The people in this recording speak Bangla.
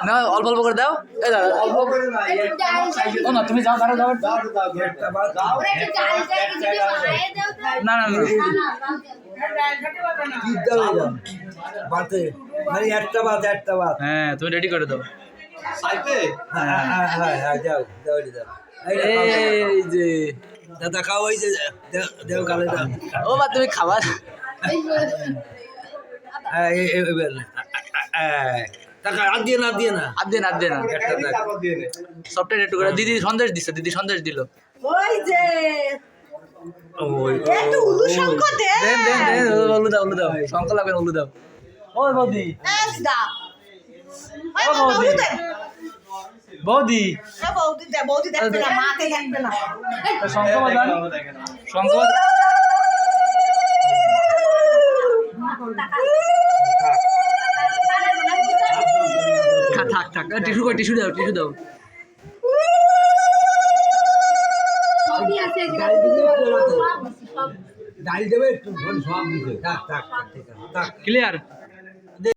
না অল্প অল্প করে দাও। এই দাও অল্প করে ও না তুমি যাও দাঁড়াও দাও না না হ্যাঁ তুমি রেডি করে দাও। এই যে দাদা খাও ওই যে দেও কালে দাও ও বা তুমি খাবার টাকা আর দিয়ে না আর দে না সবটা একটু করে দিদি সন্দেশ দিছে দিদি সন্দেশ দিল ওই যে একটু উলু শঙ্খ দে দেন ওলু দাও শঙ্খ লাগবে ওলু দাও ওই বৌদি এস দা ওই ও বৌদি। বৌদি বৌদি বৌদি দেখবে না মাকে দেখবে না শঙ্খ বাজান শঙ্খ থাক টিস্যু দাও ডাল দেবে একটু সব দিতে থাক ক্লিয়ার